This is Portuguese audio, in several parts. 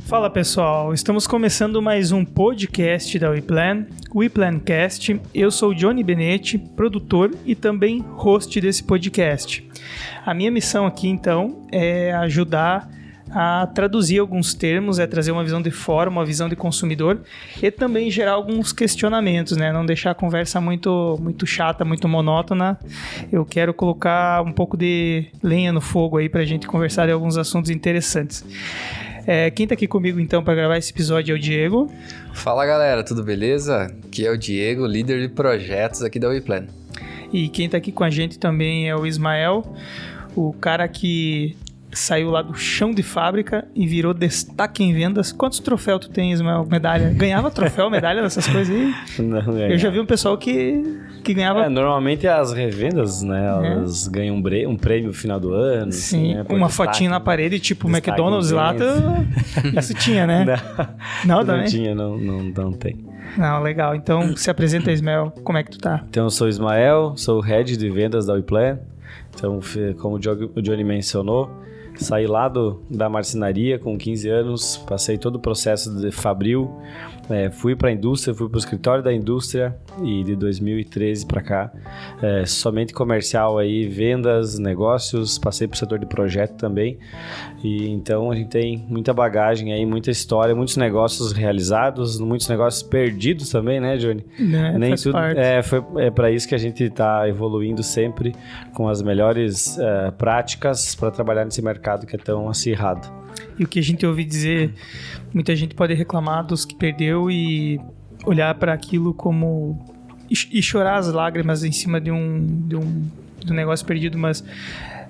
Fala pessoal, estamos começando mais um podcast da WePlan, WePlancast. Eu sou o Johnny Benetti, produtor e também host desse podcast. A minha missão aqui então é ajudar a traduzir alguns termos, trazer uma visão de fora, uma visão de consumidor e também gerar alguns questionamentos, né? Não deixar a conversa muito chata, muito monótona. Eu quero colocar um pouco de lenha no fogo aí pra gente conversar de alguns assuntos interessantes. Quem tá aqui comigo então para gravar esse episódio é o Diego. Fala galera, tudo beleza? Aqui é o Diego, líder de projetos aqui da WePlan. E quem tá aqui com a gente também é o Ismael, o cara que saiu lá do chão de fábrica e virou destaque em vendas. Quantos troféus tu tem, Ismael? Medalha? Ganhava troféu, medalha, dessas coisas aí? Não ganhava. Eu já vi um pessoal que ganhava... Normalmente as revendas, né? Elas ganham um prêmio no final do ano. Sim, assim, uma fotinha na parede, tipo o McDonald's lá. Isso tinha, né? Não, também? Não tinha, não tem. Não, legal. Então, se apresenta, Ismael. Como é que tu tá? Então, eu sou o Ismael, sou o Head de Vendas da WePlan. Então, como o Johnny mencionou, saí lá da marcenaria com 15 anos, passei todo o processo de fabril, fui para a indústria, fui para o escritório da indústria e de 2013 para cá, somente comercial aí, vendas, negócios, passei para o setor de projeto também. E então a gente tem muita bagagem aí, muita história, muitos negócios realizados, muitos negócios perdidos também, né, Johnny? Nem faz tudo parte. É para isso que a gente está evoluindo sempre com as melhores práticas para trabalhar nesse mercado que é tão acirrado. E o que a gente ouve dizer, muita gente pode reclamar dos que perdeu e olhar para aquilo como... E chorar as lágrimas em cima de um negócio perdido, mas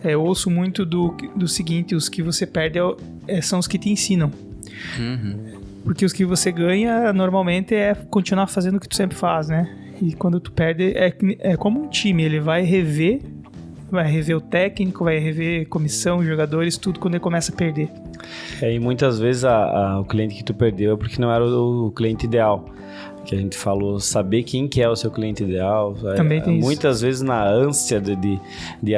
eu ouço muito do seguinte: os que você perde são os que te ensinam. Uhum. Porque os que você ganha, normalmente, é continuar fazendo o que tu sempre faz, né? E quando tu perde, é como um time, ele vai rever o técnico, vai rever comissão, jogadores, tudo quando ele começa a perder. E muitas vezes o cliente que tu perdeu é porque não era o cliente ideal. Que a gente falou, saber quem que é o seu cliente ideal. Também tem muitas isso. vezes na ânsia de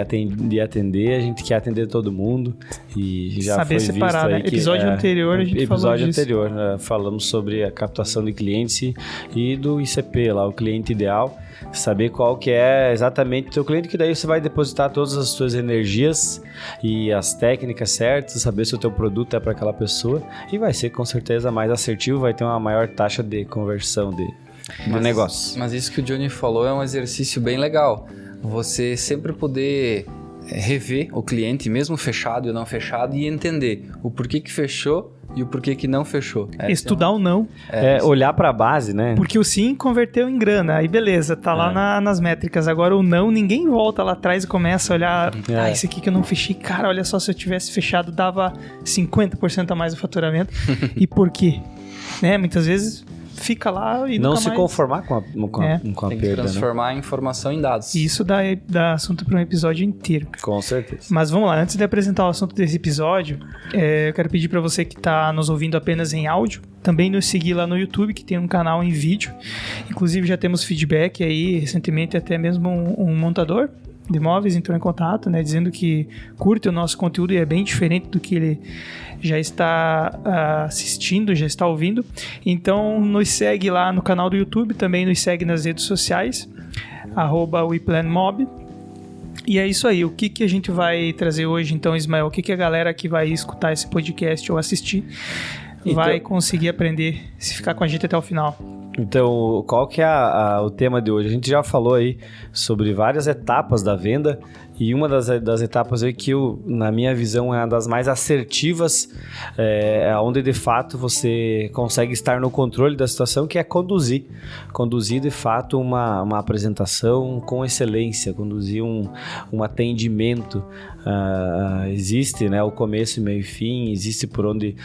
atender, a gente quer atender todo mundo. E já saber foi separar, visto aí né? que... Episódio anterior a gente falou disso. Episódio anterior, né? Falamos sobre a captação de clientes e do ICP lá, o cliente ideal. Saber qual que é exatamente o teu cliente, que daí você vai depositar todas as suas energias e as técnicas certas, saber se o teu produto é para aquela pessoa e vai ser com certeza mais assertivo, vai ter uma maior taxa de conversão do negócio. Mas isso que o Johnny falou é um exercício bem legal. Você sempre poder rever o cliente, mesmo fechado ou não fechado, e entender o porquê que fechou e o porquê que não fechou. Estudar o não. Olhar para a base, né? Porque o sim converteu em grana, aí beleza, tá lá nas métricas. Agora o não, ninguém volta lá atrás e começa a olhar, esse aqui que eu não fechei, cara, olha só, se eu tivesse fechado dava 50% a mais do faturamento. E por quê? Né? Muitas vezes fica lá e não nunca se mais... conformar com a Tem que perda, transformar a informação em dados. E isso dá assunto para um episódio inteiro. Com certeza. Mas vamos lá, antes de apresentar o assunto desse episódio, eu quero pedir para você que está nos ouvindo apenas em áudio, também nos seguir lá no YouTube, que tem um canal em vídeo. Inclusive já temos feedback aí, recentemente até mesmo um montador de móveis entrou em contato, né, dizendo que curte o nosso conteúdo e é bem diferente do que ele já está assistindo, já está ouvindo. Então nos segue lá no canal do YouTube, também nos segue nas redes sociais, @WePlanMob. E é isso aí. O que a gente vai trazer hoje então, Ismael? O que a galera que vai escutar esse podcast ou assistir vai conseguir aprender se ficar com a gente até o final? Então, qual que é o tema de hoje? A gente já falou aí sobre várias etapas da venda e uma das etapas aí que na minha visão é uma das mais assertivas, onde de fato você consegue estar no controle da situação, que é conduzir de fato uma apresentação com excelência, conduzir um atendimento. Existe, né, o começo, meio e fim, existe por onde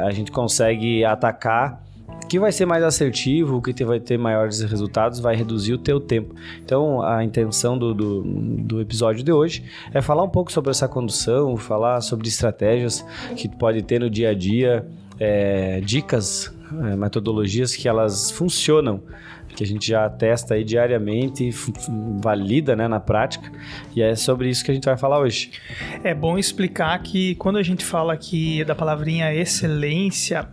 a gente consegue atacar, que vai ser mais assertivo, que vai ter maiores resultados, vai reduzir o teu tempo. Então, a intenção do episódio de hoje é falar um pouco sobre essa condução, falar sobre estratégias que tu pode ter no dia a dia, dicas, metodologias que elas funcionam que a gente já testa aí diariamente, valida, né, na prática, e é sobre isso que a gente vai falar hoje. É bom explicar que quando a gente fala aqui da palavrinha excelência,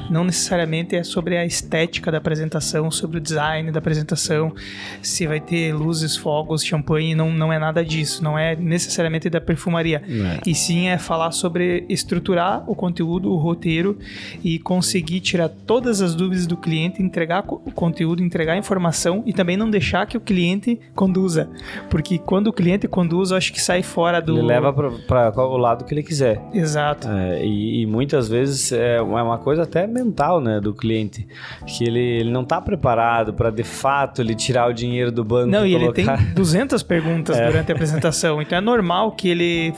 não necessariamente é sobre a estética da apresentação, sobre o design da apresentação, se vai ter luzes, fogos, champanhe, não é nada disso, não é necessariamente da perfumaria, e sim é falar sobre estruturar o conteúdo, o roteiro e conseguir tirar todas as dúvidas do cliente, entregar o conteúdo, entregar a informação e também não deixar que o cliente conduza, porque quando o cliente conduz, eu acho que sai fora do... Ele leva para o lado que ele quiser. Exato. E muitas vezes é uma coisa até mental, né, do cliente, que ele não está preparado para de fato ele tirar o dinheiro do banco. Não, e colocar... ele tem 200 perguntas durante a apresentação, então é normal que ele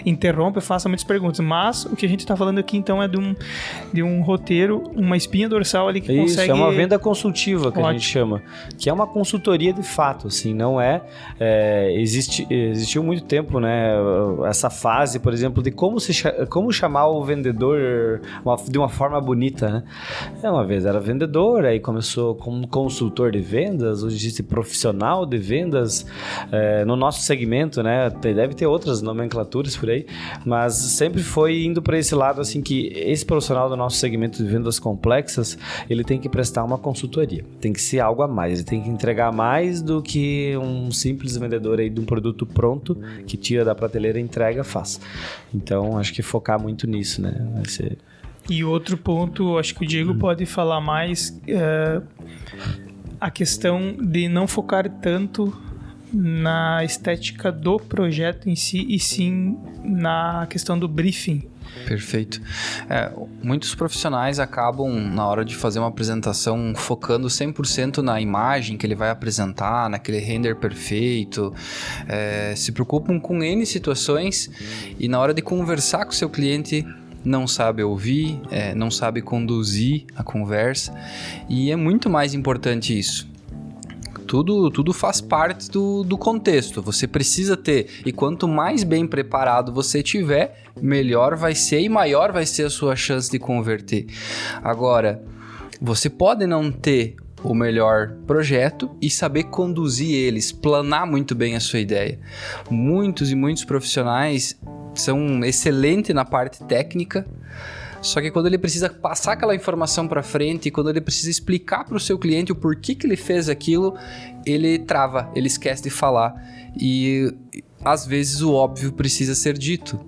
interrompa e faça muitas perguntas, mas o que a gente está falando aqui então é de um roteiro, uma espinha dorsal ali que consegue... Isso, é uma venda consultiva que a gente chama, que é uma consultoria de fato, assim, não existiu muito tempo, né, essa fase, por exemplo, de como chamar o vendedor de uma forma bonita, né? Uma vez era vendedor, aí começou como consultor de vendas, hoje existe profissional de vendas, no nosso segmento, né, deve ter outras nomenclaturas por aí, mas sempre foi indo para esse lado, assim, que esse profissional do nosso segmento de vendas complexas, ele tem que prestar uma consultoria, tem que ser algo a mais, ele tem que entregar mais do que um simples vendedor aí de um produto pronto, que tira da prateleira, entrega, faz. Então, acho que focar muito nisso, né, vai ser... E outro ponto, acho que o Diego pode falar mais, a questão de não focar tanto na estética do projeto em si, e sim na questão do briefing. Perfeito. Muitos profissionais acabam, na hora de fazer uma apresentação, focando 100% na imagem que ele vai apresentar, naquele render perfeito, se preocupam com N situações e na hora de conversar com o seu cliente não sabe ouvir, não sabe conduzir a conversa, e é muito mais importante isso. Tudo faz parte do contexto, você precisa ter, e quanto mais bem preparado você tiver, melhor vai ser e maior vai ser a sua chance de converter. Agora, você pode não ter o melhor projeto e saber conduzir eles, planar muito bem a sua ideia. Muitos e muitos profissionais são excelentes na parte técnica, só que quando ele precisa passar aquela informação para frente, quando ele precisa explicar para o seu cliente o porquê que ele fez aquilo, ele trava, ele esquece de falar. E às vezes o óbvio precisa ser dito.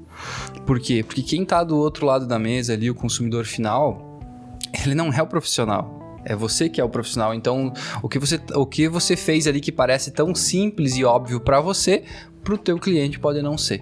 Por quê? Porque quem está do outro lado da mesa ali, o consumidor final, ele não é o profissional. É você que é o profissional. Então, o que você fez ali que parece tão simples e óbvio para você, para o teu cliente pode não ser.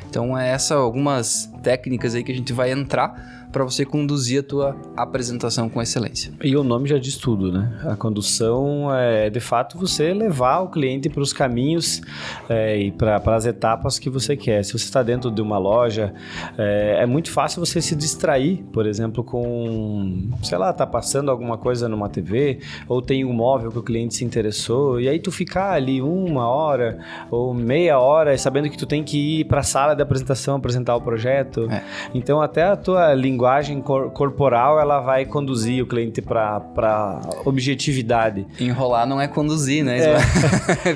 Então, algumas técnicas aí que a gente vai entrar para você conduzir a tua apresentação com excelência. E o nome já diz tudo, né? A condução é, de fato, você levar o cliente para os caminhos e para as etapas que você quer. Se você está dentro de uma loja, é muito fácil você se distrair, por exemplo, com, sei lá, tá passando alguma coisa numa TV, ou tem um móvel que o cliente se interessou, e aí tu ficar ali 1 hora ou meia hora, sabendo que tu tem que ir para a sala de apresentação, apresentar o projeto. Então, até a tua linguagem corporal, ela vai conduzir o cliente para objetividade. Enrolar não é conduzir, né?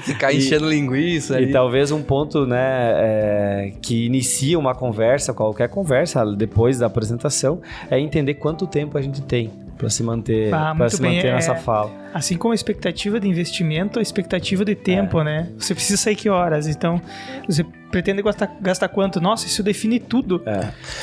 Ficar enchendo linguiça. E talvez um ponto, né, que inicia uma conversa, qualquer conversa, depois da apresentação, é entender quanto tempo a gente tem para se manter, nessa fala. Assim como a expectativa de investimento, a expectativa de tempo, né? Você precisa sair que horas? Então, você pretende gastar quanto? Nossa, isso define tudo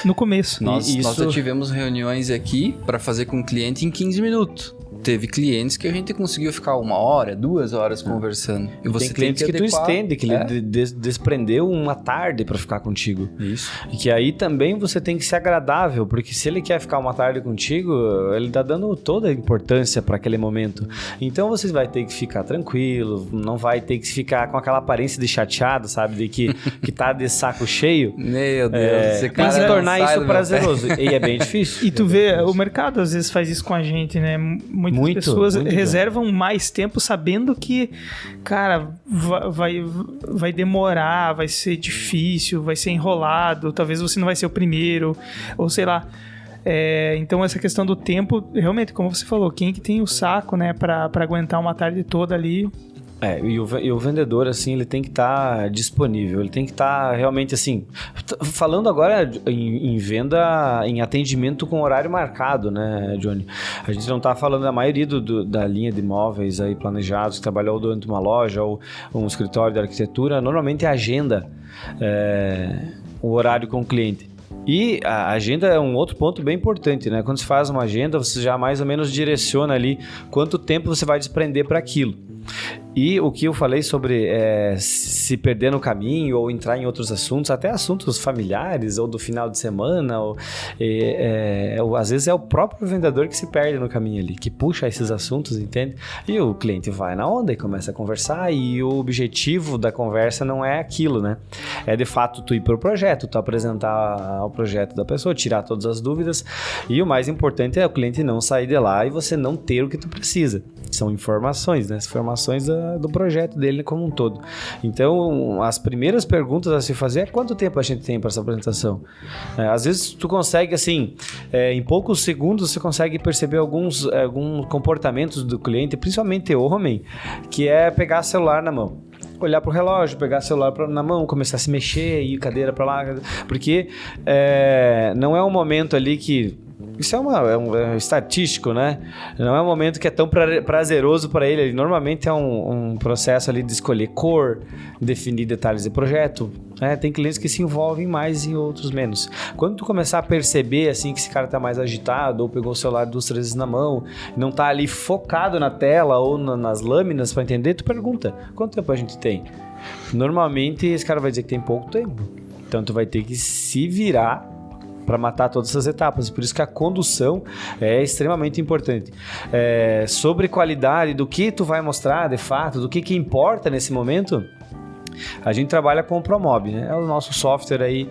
no começo. Nós já tivemos reuniões aqui para fazer com o cliente em 15 minutos. Teve clientes que a gente conseguiu ficar 1 hora, 2 horas conversando. E você tem clientes que tu estende, que ele desprendeu uma tarde para ficar contigo. Isso. E que aí também você tem que ser agradável, porque se ele quer ficar uma tarde contigo, ele tá dando toda a importância para aquele momento. Então você vai ter que ficar tranquilo, não vai ter que ficar com aquela aparência de chateado, sabe? De que tá de saco cheio. Meu Deus, tem que tornar isso prazeroso. E é bem difícil. E tu vê, o mercado às vezes faz isso com a gente, né? Muitas pessoas reservam mais tempo sabendo que, cara, vai demorar, vai ser difícil, vai ser enrolado, talvez você não vai ser o primeiro, ou sei lá. Então essa questão do tempo, realmente, como você falou, quem que tem o saco, né, para aguentar uma tarde toda ali? E o vendedor, assim, ele tem que estar disponível, ele tem que estar realmente, assim... Falando agora em venda, em atendimento com horário marcado, né, Johnny? A gente não está falando da maioria da linha de imóveis aí planejados, que trabalhou durante uma loja ou um escritório de arquitetura, normalmente é agenda o horário com o cliente. E a agenda é um outro ponto bem importante, né? Quando você faz uma agenda, você já mais ou menos direciona ali quanto tempo você vai desprender para aquilo. E o que eu falei sobre se perder no caminho ou entrar em outros assuntos, até assuntos familiares ou do final de semana, às vezes é o próprio vendedor que se perde no caminho ali, que puxa esses assuntos, entende? E o cliente vai na onda e começa a conversar, e o objetivo da conversa não é aquilo, né? É de fato tu ir pro projeto, tu apresentar o projeto da pessoa, tirar todas as dúvidas, e o mais importante é o cliente não sair de lá e você não ter o que tu precisa. São informações, né? Informações do projeto dele como um todo. Então, as primeiras perguntas a se fazer é quanto tempo a gente tem para essa apresentação. Às vezes, tu consegue, assim, em poucos segundos, você consegue perceber alguns comportamentos do cliente, principalmente homem, que é pegar o celular na mão. Olhar pro relógio, pegar o celular na mão, começar a se mexer, ir cadeira para lá. Porque não é um momento ali que... Isso é estatístico, né? Não é um momento que é tão prazeroso para ele. Normalmente é um processo ali de escolher cor, definir detalhes de projeto. Tem clientes que se envolvem mais e outros menos. Quando tu começar a perceber assim, que esse cara tá mais agitado ou pegou o celular 2, 3 vezes na mão, não tá ali focado na tela ou nas lâminas para entender, tu pergunta, quanto tempo a gente tem? Normalmente esse cara vai dizer que tem pouco tempo. Então tu vai ter que se virar para matar todas essas etapas. Por isso que a condução é extremamente importante. Sobre qualidade, do que tu vai mostrar de fato, do que importa nesse momento, a gente trabalha com o Promob, né? É o nosso software aí,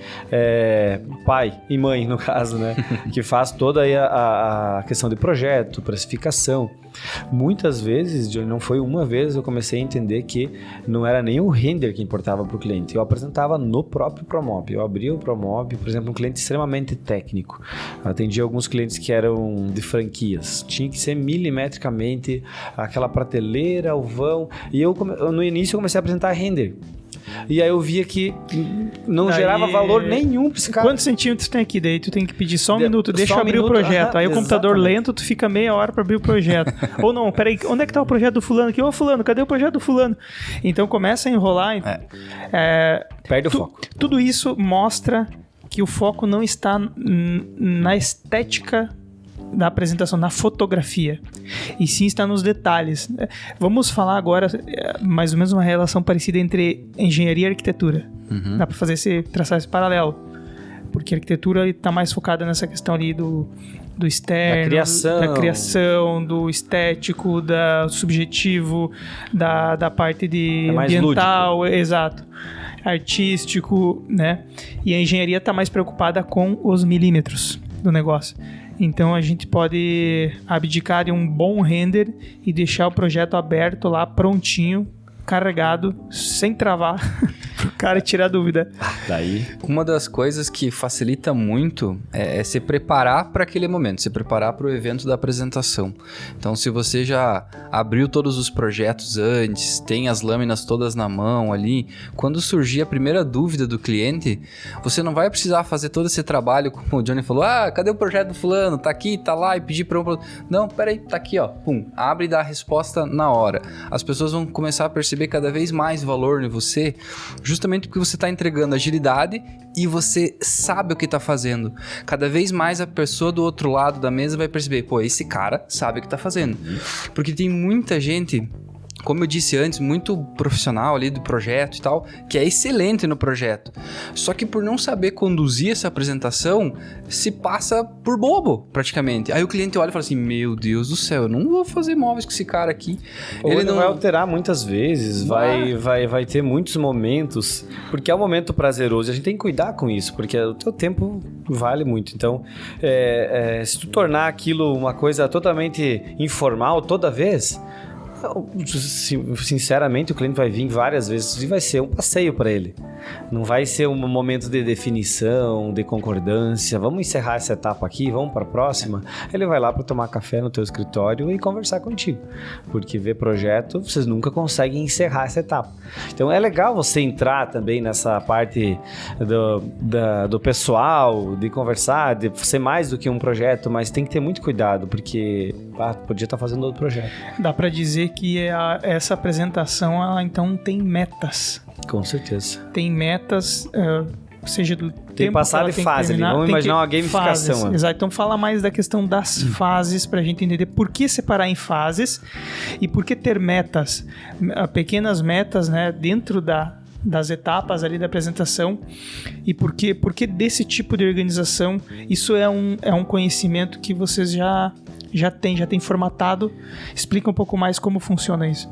pai e mãe, no caso, né? Que faz toda aí a questão de projeto, precificação. Muitas vezes, não foi uma vez, eu comecei a entender que não era nem o render que importava para o cliente. Eu apresentava no próprio Promob. Eu abria o Promob, por exemplo, um cliente extremamente técnico. Eu atendia alguns clientes que eram de franquias. Tinha que ser milimetricamente aquela prateleira, o vão. E no início eu comecei a apresentar render. E aí eu via que não gerava valor nenhum para esse cara. Quantos centímetros tem aqui? Daí tu tem que pedir só um minuto, deixa eu abrir o projeto. Aí o computador lento, tu fica meia hora para abrir o projeto. Ou não, peraí, onde é que tá o projeto do fulano aqui? Ô fulano, cadê o projeto do fulano? Então começa a enrolar. Perde o foco. Tudo isso mostra que o foco não está na estética da apresentação, na fotografia, e sim está nos detalhes. Vamos falar agora mais ou menos uma relação parecida entre engenharia e arquitetura. Dá para traçar esse paralelo, porque a arquitetura está mais focada nessa questão ali do externo, da criação, do estético, do subjetivo, da parte de ambiental, lúdico. Exato, artístico, né? E a engenharia está mais preocupada com os milímetros do negócio. Então a gente pode abdicar de um bom render e deixar o projeto aberto lá, prontinho, carregado, sem travar, pro cara tirar dúvida. Daí... Uma das coisas que facilita muito é se preparar para aquele momento, se preparar para o evento da apresentação. Então, se você já abriu todos os projetos antes, tem as lâminas todas na mão ali, quando surgir a primeira dúvida do cliente, você não vai precisar fazer todo esse trabalho, como o Johnny falou, cadê o projeto do fulano? Tá aqui, tá lá, e pedir para um... Não, peraí, tá aqui, ó, pum, abre e dá a resposta na hora. As pessoas vão começar a perceber cada vez mais valor em você, justamente porque você está entregando agilidade e você sabe o que está fazendo. Cada vez mais a pessoa do outro lado da mesa vai perceber, esse cara sabe o que está fazendo. Porque tem muita gente, como eu disse antes, muito profissional ali do projeto e tal, que é excelente no projeto. Só que por não saber conduzir essa apresentação, se passa por bobo, praticamente. Aí o cliente olha e fala assim, meu Deus do céu, eu não vou fazer móveis com esse cara aqui. Ou ele não vai alterar muitas vezes, vai ter muitos momentos, porque é um momento prazeroso, a gente tem que cuidar com isso, porque o teu tempo vale muito. Então, se tu tornar aquilo uma coisa totalmente informal toda vez... Sinceramente, o cliente vai vir várias vezes e vai ser um passeio para ele. Não vai ser um momento de definição, de concordância. Vamos encerrar essa etapa aqui, vamos para a próxima. Ele vai lá para tomar café no teu escritório e conversar contigo. Porque ver projeto, vocês nunca conseguem encerrar essa etapa. Então é legal você entrar também nessa parte do pessoal, de conversar, de ser mais do que um projeto, mas tem que ter muito cuidado, porque podia estar fazendo outro projeto. Dá para dizer que essa apresentação, ela então tem metas. Com certeza. Tem metas, seja do tempo tem passado que e fase ali. Vamos imaginar uma gamificação. Fases, exato. Então fala mais da questão das fases pra gente entender por que separar em fases e por que ter metas, pequenas metas, né, dentro das etapas ali da apresentação e por que desse tipo de organização. Isso é um conhecimento que vocês já tem formatado. Explica um pouco mais como funciona isso.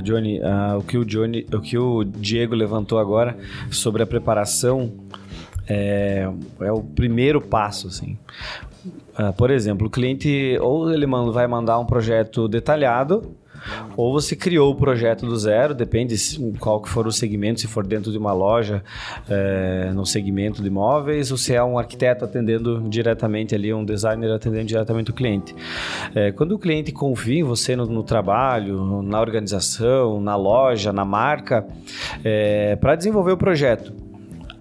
Johnny, o que o Diego levantou agora sobre a preparação é o primeiro passo, assim. Por exemplo, o cliente ou ele vai mandar um projeto detalhado, ou você criou o projeto do zero, depende qual que for o segmento, se for dentro de uma loja, no segmento de imóveis, ou se é um arquiteto atendendo diretamente ali, um designer atendendo diretamente o cliente. Quando o cliente confia em você no trabalho, na organização, na loja, na marca, para desenvolver o projeto,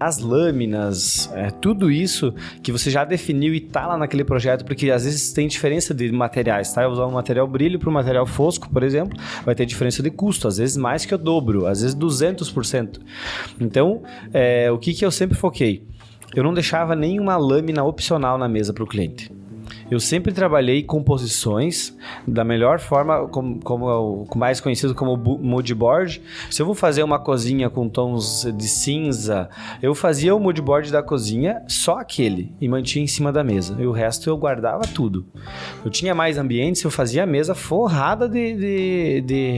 as lâminas, tudo isso que você já definiu e tá lá naquele projeto, porque às vezes tem diferença de materiais, tá? Eu usar um material brilho para um material fosco, por exemplo, vai ter diferença de custo, às vezes mais que o dobro, às vezes 200%. Então, o que eu sempre foquei? Eu não deixava nenhuma lâmina opcional na mesa para o cliente. Eu sempre trabalhei composições da melhor forma, como mais conhecido como mood board. Se eu vou fazer uma cozinha com tons de cinza, eu fazia o mood board da cozinha, só aquele, e mantinha em cima da mesa. E o resto eu guardava tudo. Eu tinha mais ambientes, eu fazia a mesa forrada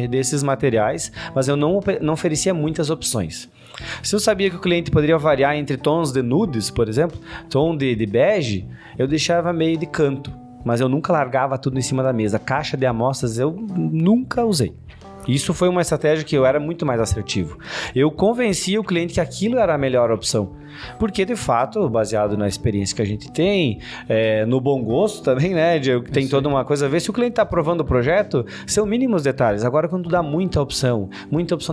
desses materiais, mas eu não oferecia muitas opções. Se eu sabia que o cliente poderia variar entre tons de nudes, por exemplo, tom de bege, eu deixava meio de canto, mas eu nunca largava tudo em cima da mesa. Caixa de amostras eu nunca usei. Isso foi uma estratégia que eu era muito mais assertivo. Eu convencia o cliente que aquilo era a melhor opção. Porque, de fato, baseado na experiência que a gente tem, no bom gosto também, né? Tem toda uma coisa a ver. Se o cliente está aprovando o projeto, são mínimos detalhes. Agora, quando dá muita opção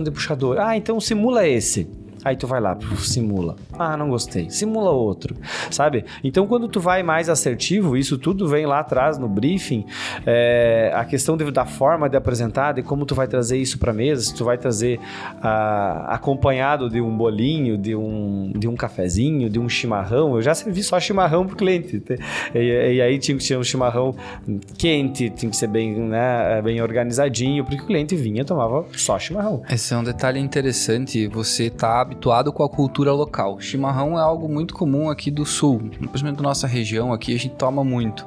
de puxador, então simula esse. Aí tu vai lá, simula. Não gostei. Simula outro, sabe? Então, quando tu vai mais assertivo, isso tudo vem lá atrás no briefing, a questão da forma de apresentar, de como tu vai trazer isso pra mesa, se tu vai trazer acompanhado de um bolinho, de um cafezinho, de um chimarrão. Eu já servi só chimarrão pro cliente. E aí tinha que ser um chimarrão quente, tinha que ser bem, né, bem organizadinho, porque o cliente vinha e tomava só chimarrão. Esse é um detalhe interessante, você tá habituado com a cultura local. Chimarrão é algo muito comum aqui do sul, principalmente da nossa região aqui, a gente toma muito.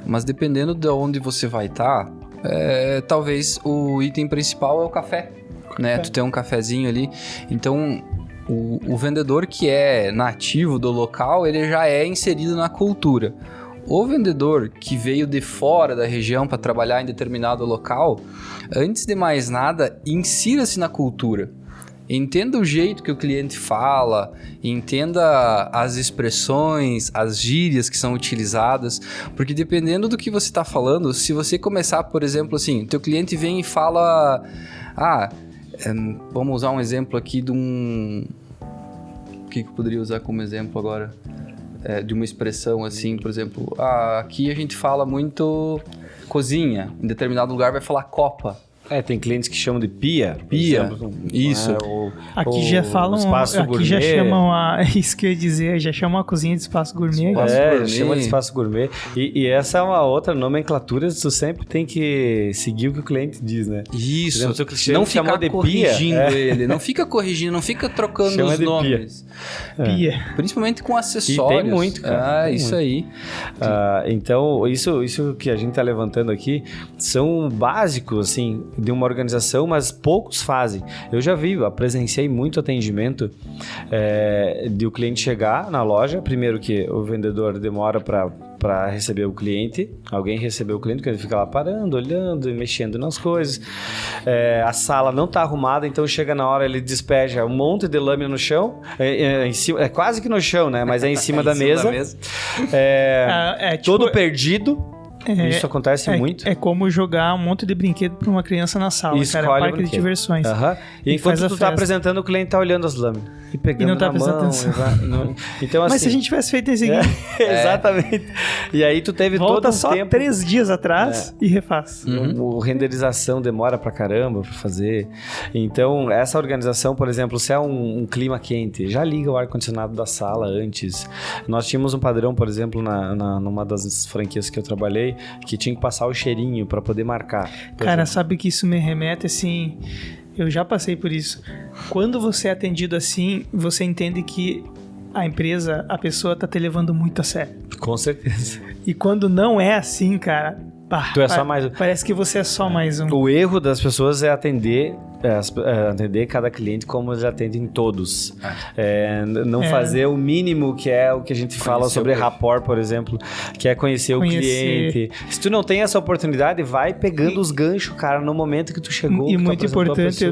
Mas dependendo de onde você vai estar, talvez o item principal é o café, né? Tu tem um cafezinho ali, então o vendedor que é nativo do local, ele já é inserido na cultura. O vendedor que veio de fora da região para trabalhar em determinado local, antes de mais nada, insira-se na cultura. Entenda o jeito que o cliente fala, entenda as expressões, as gírias que são utilizadas, porque dependendo do que você está falando, se você começar, por exemplo, assim, teu cliente vem e fala, vamos usar um exemplo aqui de um... O que eu poderia usar como exemplo agora? De uma expressão assim, por exemplo, aqui a gente fala muito cozinha, em determinado lugar vai falar copa. Tem clientes que chamam de pia. Pia, exemplo, isso. Aqui já falam, espaço aqui gourmet. já chamam isso que eu ia dizer, já chamam a cozinha de espaço gourmet. Chama de espaço gourmet. E essa é uma outra nomenclatura, tu sempre tem que seguir o que o cliente diz, né? Isso. Exemplo, não ficar corrigindo ele, não fica corrigindo, não fica trocando os nomes. Pia. Principalmente com acessórios. E tem muito, cara. Tem isso muito. Aí. Então, isso que a gente tá levantando aqui são básicos, assim. de uma organização, mas poucos fazem. Eu já presenciei muito atendimento de o cliente chegar na loja, primeiro que o vendedor demora para receber o cliente, alguém recebeu o cliente, que ele fica lá parando, olhando e mexendo nas coisas. A sala não está arrumada, então chega na hora, ele despeja um monte de lâmina no chão, em cima, quase que no chão, né? Mas é em cima da mesa. Todo perdido. Isso acontece muito. É como jogar um monte de brinquedo para uma criança na sala, cara. É parque de diversões. E enquanto tu tá apresentando, o cliente tá olhando as lâminas e pegando e não tá prestando atenção. Então, assim, mas se a gente tivesse feito isso aqui... Exatamente. E aí tu teve volta todo um só tempo... 3 dias atrás e refaz. A renderização demora pra caramba pra fazer. Então, essa organização, por exemplo, se é um clima quente, já liga o ar-condicionado da sala antes. Nós tínhamos um padrão, por exemplo, numa das franquias que eu trabalhei, que tinha que passar o cheirinho pra poder marcar. Cara, sabe que isso me remete assim... Eu já passei por isso. Quando você é atendido assim, você entende que a empresa, a pessoa tá te levando muito a sério. Com certeza. E quando não é assim, cara... Tu é só mais um. Parece que você é só mais um. O erro das pessoas é atender cada cliente como eles atendem todos. Não fazer o mínimo, que é o que a gente fala sobre rapport, por exemplo, que é conhecer o cliente. Se tu não tem essa oportunidade, vai pegando os ganchos, cara, no momento que tu chegou. E muito importante,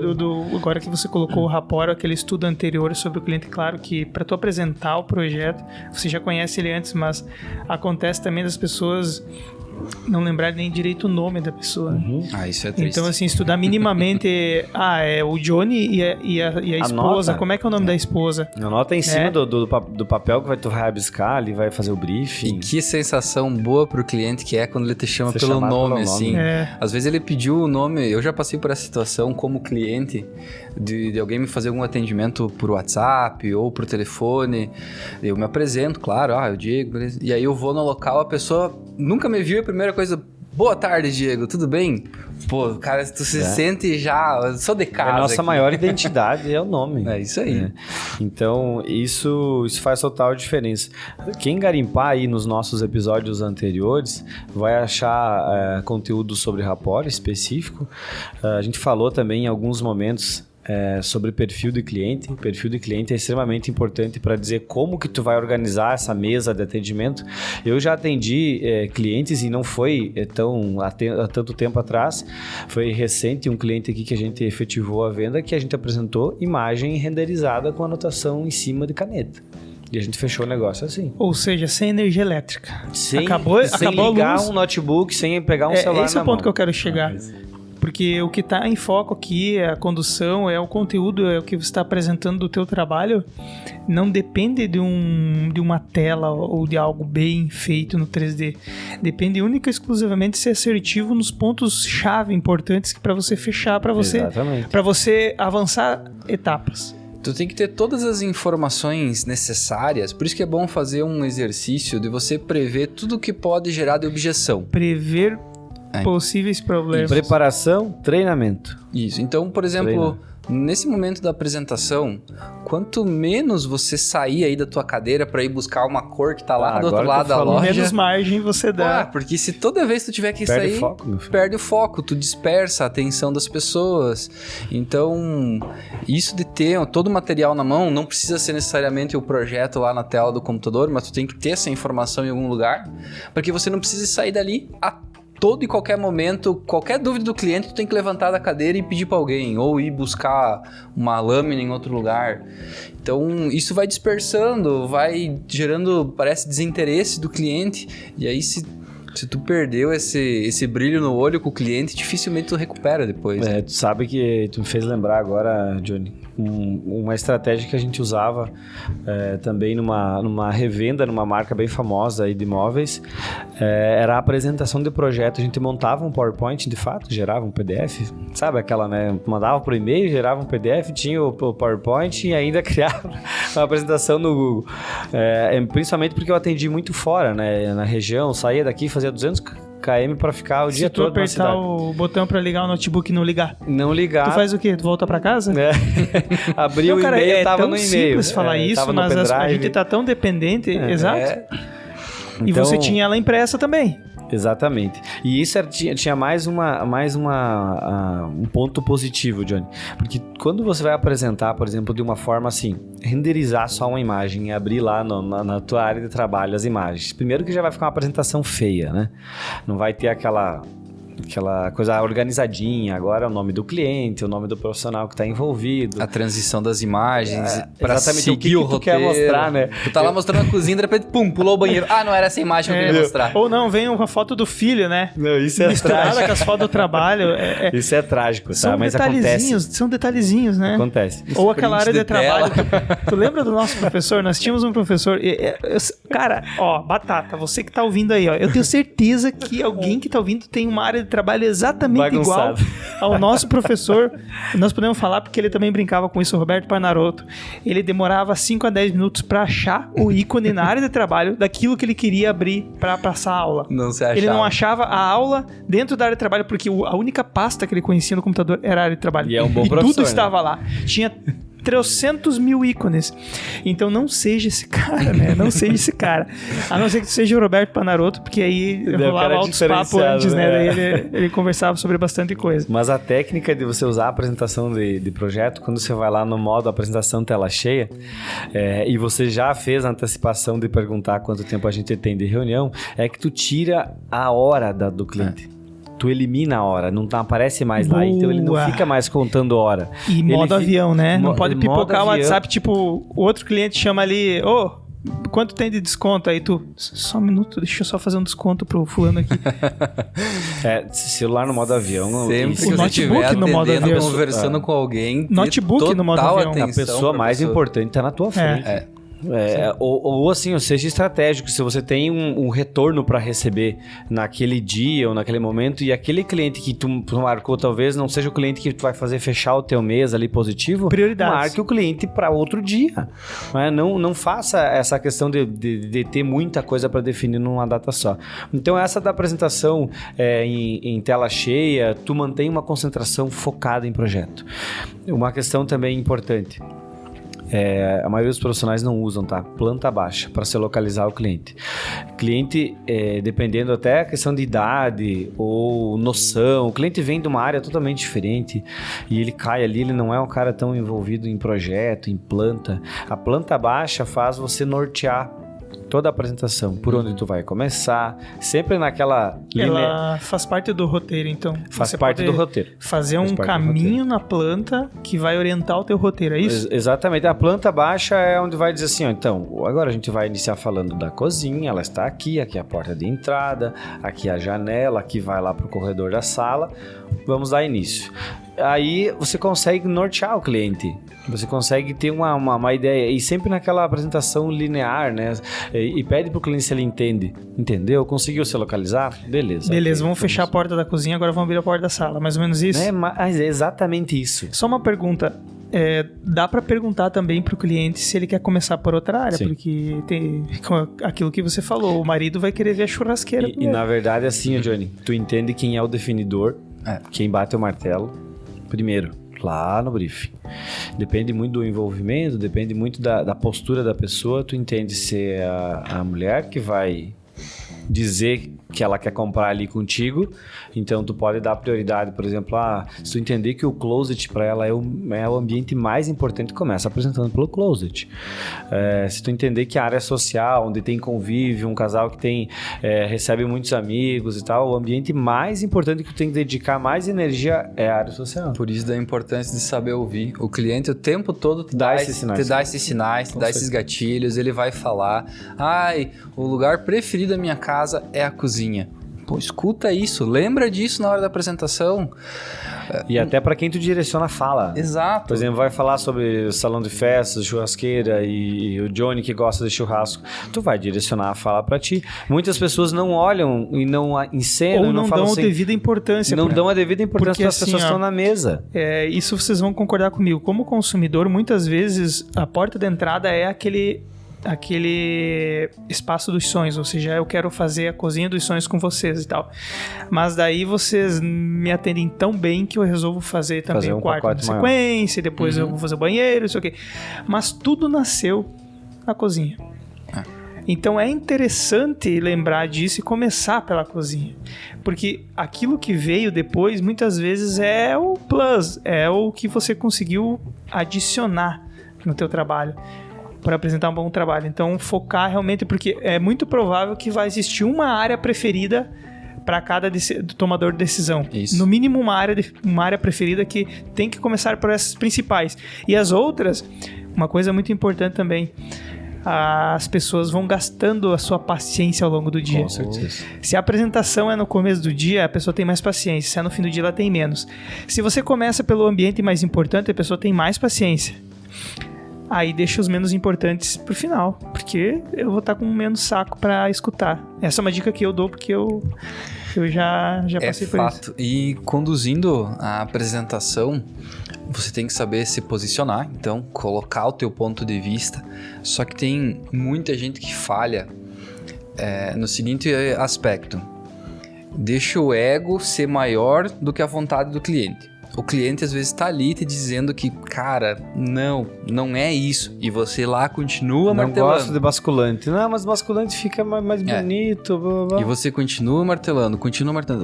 agora que você colocou o rapport, aquele estudo anterior sobre o cliente, claro que para tu apresentar o projeto, você já conhece ele antes, mas acontece também das pessoas não lembrar nem direito o nome da pessoa. Isso é triste. Então, assim, estudar minimamente é o Johnny e a esposa. Anota. Como é que é o nome da esposa? Anota em cima do papel que tu vai rabiscar, ali vai fazer o briefing. E que sensação boa pro cliente que é quando ele te chama pelo nome, assim. Às vezes ele pediu o nome, eu já passei por essa situação como cliente, de alguém me fazer algum atendimento por WhatsApp ou por telefone. Eu me apresento, claro, é o Diego, beleza. E aí eu vou no local, a pessoa nunca me viu, a primeira coisa, boa tarde, Diego, tudo bem? Pô, cara, tu se sente já, eu sou de casa. A nossa aqui. maior identidade é o nome. É isso aí. Então, isso faz total diferença. Quem garimpar aí nos nossos episódios anteriores vai achar conteúdo sobre rapport específico. A gente falou também em alguns momentos sobre perfil de cliente. O perfil de cliente é extremamente importante para dizer como que tu vai organizar essa mesa de atendimento. Eu já atendi clientes e não foi há tanto tempo atrás. Foi recente um cliente aqui que a gente efetivou a venda, que a gente apresentou imagem renderizada com anotação em cima de caneta. E a gente fechou o negócio assim. Ou seja, sem energia elétrica. Acabou ligar um notebook, sem pegar um celular esse é o ponto que eu quero chegar. Porque o que está em foco aqui é a condução, é o conteúdo, é o que você está apresentando do teu trabalho. Não depende de uma tela ou de algo bem feito no 3D. Depende única e exclusivamente de ser assertivo nos pontos-chave importantes para você fechar, para você avançar etapas. Tu tem que ter todas as informações necessárias, por isso que é bom fazer um exercício de você prever tudo que pode gerar de objeção. Prever possíveis problemas. Preparação, treinamento. Isso. Então, por exemplo, nesse momento da apresentação, quanto menos você sair aí da tua cadeira para ir buscar uma cor que tá lá do outro lado da loja, menos margem você dá. Porque se toda vez tu tiver que sair, perde o foco, tu dispersa a atenção das pessoas. Então, isso de ter todo o material na mão, não precisa ser necessariamente o projeto lá na tela do computador, mas tu tem que ter essa informação em algum lugar, para que você não precise sair dali todo e qualquer momento, qualquer dúvida do cliente, tu tem que levantar da cadeira e pedir para alguém, ou ir buscar uma lâmina em outro lugar. Então, isso vai dispersando, vai gerando, parece, desinteresse do cliente, e aí se tu perdeu esse brilho no olho com o cliente, dificilmente tu recupera depois. Tu sabe que tu me fez lembrar agora, Johnny, uma estratégia que a gente usava também numa revenda, numa marca bem famosa aí de imóveis, era a apresentação de projeto. A gente montava um PowerPoint, de fato, gerava um PDF, sabe aquela, né? Mandava por e-mail, gerava um PDF, tinha o PowerPoint e ainda criava uma apresentação no Google. Principalmente porque eu atendi muito fora, né? Na região, saía daqui, fazia 200 km para ficar o dia todo na cidade. Se tu apertar o botão para ligar o notebook e não ligar. Não ligar. Tu faz o quê? Tu volta para casa? Abriu o e-mail, tava no e-mail. É simples falar isso, mas a gente tá tão dependente. Exato. Então, e você tinha ela impressa também. Exatamente. E isso tinha mais um ponto positivo, Johnny. Porque quando você vai apresentar, por exemplo, de uma forma assim, renderizar só uma imagem e abrir lá na tua área de trabalho as imagens. Primeiro que já vai ficar uma apresentação feia, né? Não vai ter aquela coisa organizadinha, agora é o nome do cliente, o nome do profissional que está envolvido. A transição das imagens para exatamente seguir o que tu roteiro. quer mostrar, né? Tu tá lá mostrando a cozinha, de repente, pum, pulou o banheiro. Ah, não era essa imagem que eu queria mostrar. Ou não, vem uma foto do filho, né? Não, isso é misturada trágico. com as fotos do trabalho. Isso é trágico, tá? São Mas detalhezinhos, são detalhezinhos, né? Acontece. Ou aquela área de trabalho. tela. Tu lembra do nosso professor? Nós tínhamos um professor. Cara, ó, Batata, você que tá ouvindo aí, ó. Eu tenho certeza que alguém que tá ouvindo tem uma área de trabalho exatamente igual ao nosso professor. Nós podemos falar porque ele também brincava com isso, o Roberto Parnarotto. Ele demorava 5 a 10 minutos pra achar o ícone na área de trabalho daquilo que ele queria abrir pra passar a aula. Não se achava. Ele não achava a aula dentro da área de trabalho porque a única pasta que ele conhecia no computador era a área de trabalho. E é um bom e professor, tudo estava lá. Tinha 300 mil ícones. Então não seja esse cara, né? Não seja esse cara. A não ser que seja o Roberto Panarotto, porque aí rolava altos papos antes, né? Daí ele conversava sobre bastante coisa. Mas a técnica de você usar a apresentação de projeto, quando você vai lá no modo apresentação tela cheia, e você já fez a antecipação de perguntar quanto tempo a gente tem de reunião, é que tu tira a hora do cliente. Tu elimina a hora, não aparece mais lá, então ele não fica mais contando hora. E modo avião, né? Não pode pipocar o avião. WhatsApp, tipo, o outro cliente chama ali, quanto tem de desconto? Aí tu, só um minuto, deixa eu só fazer um desconto pro fulano aqui. Celular no modo avião. Sempre que o você notebook estiver no modo atendendo, avião. conversando com alguém, Notebook no modo avião. A pessoa mais importante tá na tua frente. Ou assim, ou seja estratégico, se você tem um retorno para receber naquele dia ou naquele momento e aquele cliente que tu marcou talvez não seja o cliente que tu vai fazer fechar o teu mês ali positivo, prioridades. Marque o cliente para outro dia. Não faça essa questão de ter muita coisa para definir numa data só. Então essa da apresentação em tela cheia, tu mantém uma concentração focada em projeto. Uma questão também importante. A maioria dos profissionais não usam, tá? Planta baixa para se localizar o cliente. Cliente, dependendo até a questão de idade ou noção, o cliente vem de uma área totalmente diferente e ele cai ali, ele não é um cara tão envolvido em projeto, em planta. A planta baixa faz você nortear toda a apresentação, por onde tu vai começar, sempre naquela linha. Ela faz parte do roteiro, então. Faz parte do roteiro. Fazer um caminho na planta que vai orientar o teu roteiro, é isso? Exatamente. A planta baixa é onde vai dizer assim, então, agora a gente vai iniciar falando da cozinha, ela está aqui é a porta de entrada, aqui é a janela, aqui vai lá pro corredor da sala, vamos dar início. Aí você consegue nortear o cliente, você consegue ter uma ideia, e sempre naquela apresentação linear, né? E pede pro cliente se ele entendeu? Conseguiu se localizar? Beleza. Vamos fechar a porta da cozinha, agora vamos abrir a porta da sala, mais ou menos isso? Mas é exatamente isso. Só uma pergunta, dá para perguntar também pro cliente se ele quer começar por outra área, Sim. porque tem aquilo que você falou, o marido vai querer ver a churrasqueira. E na verdade, assim, Johnny, tu entende quem é o definidor, quem bate o martelo, primeiro, lá no briefing. Depende muito do envolvimento, depende muito da postura da pessoa. Tu entende se é a mulher que vai dizer que ela quer comprar ali contigo, então tu pode dar prioridade, por exemplo, se tu entender que o closet para ela é o ambiente mais importante, começa apresentando pelo closet. Se tu entender que a área social, onde tem convívio, um casal que recebe muitos amigos e tal, o ambiente mais importante que tu tem que dedicar mais energia é a área social. Por isso da importância de saber ouvir. O cliente o tempo todo te Dá dá esses sinais. te dá esses sinais, te dá esses gatilhos, ele vai falar, o lugar preferido da minha casa é a cozinha. Pô, escuta isso, lembra disso na hora da apresentação. E até para quem tu direciona a fala. Exato. Por exemplo, vai falar sobre salão de festas, churrasqueira e o Johnny que gosta de churrasco. Tu vai direcionar a fala para ti. Muitas pessoas não olham e não encenam. Ou não falam dão assim, a devida importância. Não dão a devida importância para as assim, pessoas que estão na mesa. Isso vocês vão concordar comigo. Como consumidor, muitas vezes a porta de entrada é aquele espaço dos sonhos, ou seja, eu quero fazer a cozinha dos sonhos com vocês e tal. Mas daí vocês me atendem tão bem que eu resolvo fazer também o quarto na sequência, depois eu vou fazer o banheiro, isso aqui. Mas tudo nasceu na cozinha. Então é interessante lembrar disso e começar pela cozinha. Porque aquilo que veio depois, muitas vezes, é o plus, é o que você conseguiu adicionar no teu trabalho para apresentar um bom trabalho. Então focar realmente, porque é muito provável que vai existir uma área preferida para cada tomador de decisão. Isso. No mínimo uma área preferida que tem que começar por essas principais. E as outras, uma coisa muito importante também, as pessoas vão gastando a sua paciência ao longo do dia. Com certeza. Se a apresentação é no começo do dia, a pessoa tem mais paciência. Se é no fim do dia, ela tem menos. Se você começa pelo ambiente mais importante, a pessoa tem mais paciência. Aí deixa os menos importantes pro final, porque eu vou estar com menos saco para escutar. Essa é uma dica que eu dou, porque eu já passei por isso. É fato. E conduzindo a apresentação, você tem que saber se posicionar, então colocar o teu ponto de vista. Só que tem muita gente que falha no seguinte aspecto: deixa o ego ser maior do que a vontade do cliente. O cliente às vezes está ali te dizendo que, cara, não é isso. E você lá continua martelando. Não gosto de basculante. Não, mas basculante fica mais bonito. Blá, blá, blá. E você continua martelando.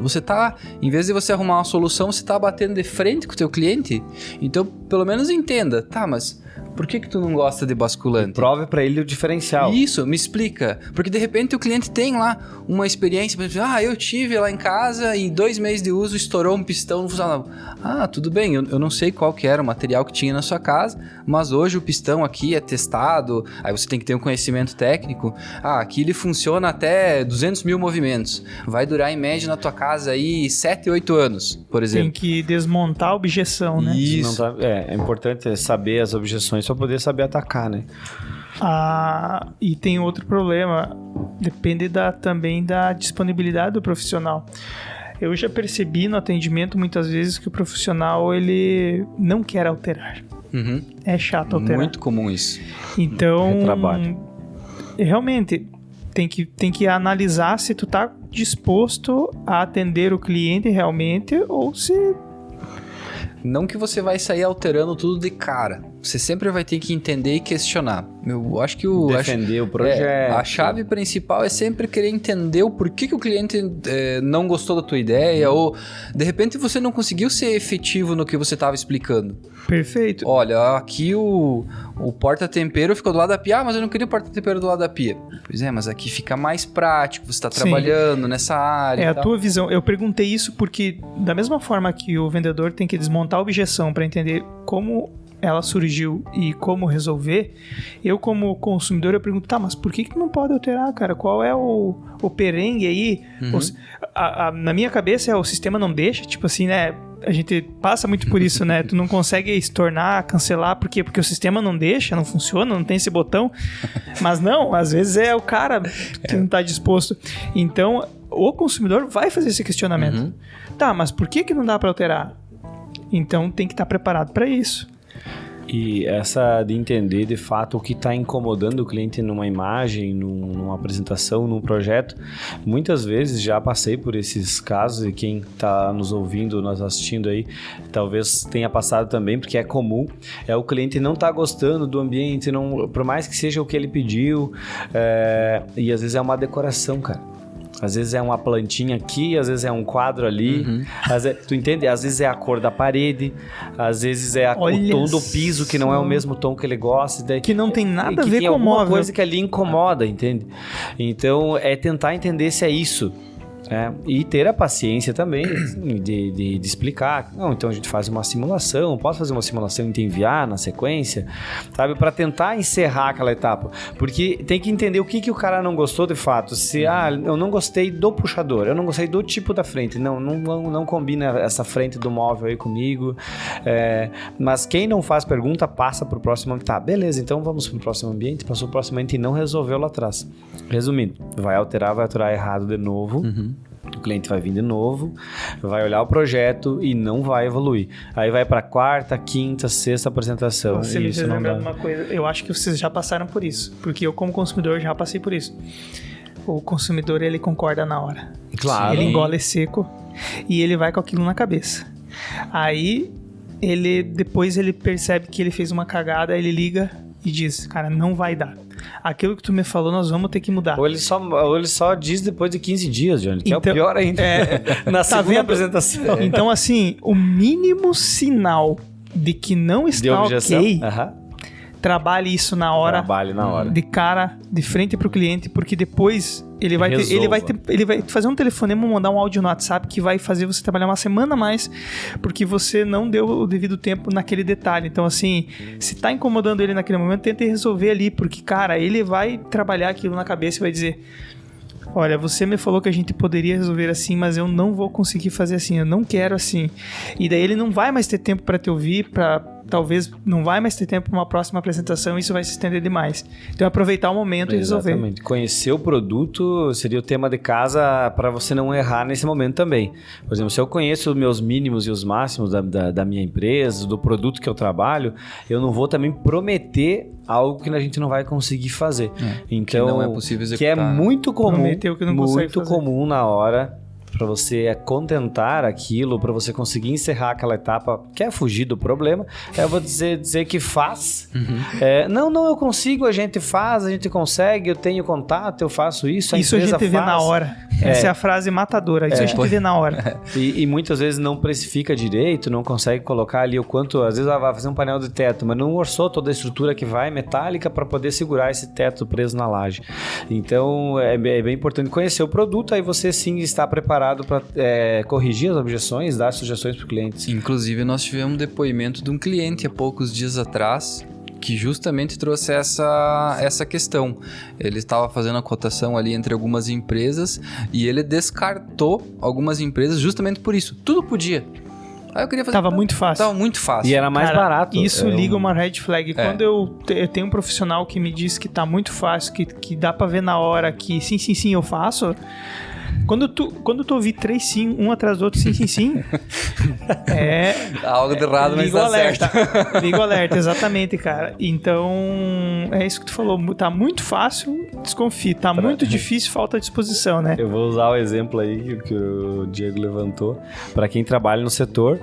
Você tá, em vez de você arrumar uma solução, você tá batendo de frente com o teu cliente. Então, pelo menos entenda. Tá, mas por que tu não gosta de basculante? Prove para ele o diferencial. Isso, me explica. Porque de repente o cliente tem lá uma experiência, eu tive lá em casa e 2 meses de uso estourou um pistão, não funcionava. Tudo bem, eu não sei qual que era o material que tinha na sua casa, mas hoje o pistão aqui é testado, aí você tem que ter um conhecimento técnico. Aqui ele funciona até 200 mil movimentos. Vai durar em média na tua casa aí 7, 8 anos, por exemplo. Tem que desmontar a objeção, né? Isso. É importante saber as objeções para poder saber atacar, né? E tem outro problema, depende também da disponibilidade do profissional. Eu já percebi no atendimento muitas vezes que o profissional ele não quer alterar. Uhum. É chato alterar. Muito comum isso. Então, Retrabalho. Realmente tem que analisar se tu tá disposto a atender o cliente realmente ou se... Não que você vai sair alterando tudo de cara. Você sempre vai ter que entender e questionar. Eu acho que defender o projeto. A chave principal é sempre querer entender o porquê que o cliente não gostou da tua ideia, ou de repente você não conseguiu ser efetivo no que você estava explicando. Perfeito. Olha, aqui o porta-tempero ficou do lado da pia. Mas eu não queria o porta-tempero do lado da pia. Pois é, mas aqui fica mais prático, você está trabalhando nessa área. É a tua visão. Eu perguntei isso porque, da mesma forma que o vendedor tem que desmontar a objeção para entender como ela surgiu e como resolver, eu como consumidor eu pergunto, mas por que não pode alterar, cara? Qual é o perengue aí? Uhum. Na minha cabeça o sistema não deixa, tipo assim, né? A gente passa muito por isso, né? Tu não consegue estornar, cancelar, por quê? Porque o sistema não deixa, não funciona, não tem esse botão. Mas não, às vezes é o cara que não tá disposto. Então, o consumidor vai fazer esse questionamento. Uhum. Tá, mas por que não dá para alterar? Então tem que estar preparado para isso. E essa de entender de fato o que está incomodando o cliente numa imagem, numa apresentação, num projeto. Muitas vezes já passei por esses casos e quem está nos ouvindo, nos assistindo aí, talvez tenha passado também, porque é comum. O cliente não tá gostando do ambiente, por mais que seja o que ele pediu, e às vezes é uma decoração, cara. Às vezes é uma plantinha aqui, às vezes é um quadro ali. Uhum. Tu entende? Às vezes é a cor da parede, às vezes é o tom do piso, que não é o mesmo tom que ele gosta. Daí, que não tem nada a ver com o alguma móvel. coisa que ali incomoda, entende? Então, é tentar entender se é isso. E ter a paciência também de explicar. Não, então a gente faz uma simulação, posso fazer uma simulação e te enviar na sequência, sabe? Para tentar encerrar aquela etapa. Porque tem que entender o que o cara não gostou de fato. Se, eu não gostei do puxador, eu não gostei do tipo da frente, não combina essa frente do móvel aí comigo. Mas quem não faz pergunta passa pro próximo. Tá, beleza, então vamos pro próximo ambiente. Passou pro próximo ambiente e não resolveu lá atrás. Resumindo, vai alterar errado de novo. Uhum. O cliente vai vir de novo, vai olhar o projeto e não vai evoluir. Aí vai para quarta, quinta, sexta apresentação. Você me fez lembrar de uma coisa. Eu acho que vocês já passaram por isso, porque eu como consumidor já passei por isso. O consumidor, ele concorda na hora. Claro. Ele engole seco e ele vai com aquilo na cabeça. Aí, depois ele percebe que ele fez uma cagada, ele liga e diz, cara, não vai dar. aquilo que tu me falou, nós vamos ter que mudar. Ou ele só diz depois de 15 dias, Johnny, que então, é o pior ainda. Na segunda apresentação. Então, assim, o mínimo sinal de que não está ok, trabalhe isso na hora. Trabalhe na hora. De cara, de frente pro cliente, porque depois ele vai fazer um telefonema, mandar um áudio no WhatsApp que vai fazer você trabalhar uma semana a mais, porque você não deu o devido tempo naquele detalhe. Então, assim, se tá incomodando ele naquele momento, tenta resolver ali, porque, cara, ele vai trabalhar aquilo na cabeça e vai dizer: olha, você me falou que a gente poderia resolver assim, mas eu não vou conseguir fazer assim, eu não quero assim. E daí ele não vai mais ter tempo para te ouvir, talvez não vai mais ter tempo para uma próxima apresentação, isso vai se estender demais. Então, aproveitar o momento e resolver. Exatamente. Conhecer o produto seria o tema de casa para você não errar nesse momento também. Por exemplo, se eu conheço os meus mínimos e os máximos da minha empresa, do produto que eu trabalho, eu não vou também prometer algo que a gente não vai conseguir fazer. Então, que não é possível executar. Que é muito comum, o que não muito comum na hora para você contentar aquilo, para você conseguir encerrar aquela etapa, quer fugir do problema, eu vou dizer que faz. Não, eu consigo, a gente faz, a gente consegue, eu tenho contato, eu faço isso, Isso a gente vê na hora. Essa é a frase matadora, isso a gente vê na hora. E muitas vezes não precifica direito, não consegue colocar ali o quanto, às vezes vai fazer um painel de teto, mas não orçou toda a estrutura que vai metálica para poder segurar esse teto preso na laje. Então, é bem importante conhecer o produto, aí você sim está preparado para corrigir as objeções, dar sugestões para os clientes. Inclusive, nós tivemos um depoimento de um cliente há poucos dias atrás que justamente trouxe essa questão. Ele estava fazendo a cotação ali entre algumas empresas e ele descartou algumas empresas justamente por isso. Tudo podia. Aí eu queria fazer... Tava muito fácil. Tava muito fácil. E era mais barato. Isso liga uma red flag. Quando eu tenho um profissional que me diz que tá muito fácil, que dá pra ver na hora que sim, eu faço... Quando tu ouvir 3 sim, um atrás do outro, sim, algo de errado, mas tá certo. Liga o alerta, exatamente, cara. Então, é isso que tu falou. Tá muito fácil, desconfie. Tá muito difícil, falta disposição, né? Eu vou usar o exemplo aí que o Diego levantou. Para quem trabalha no setor,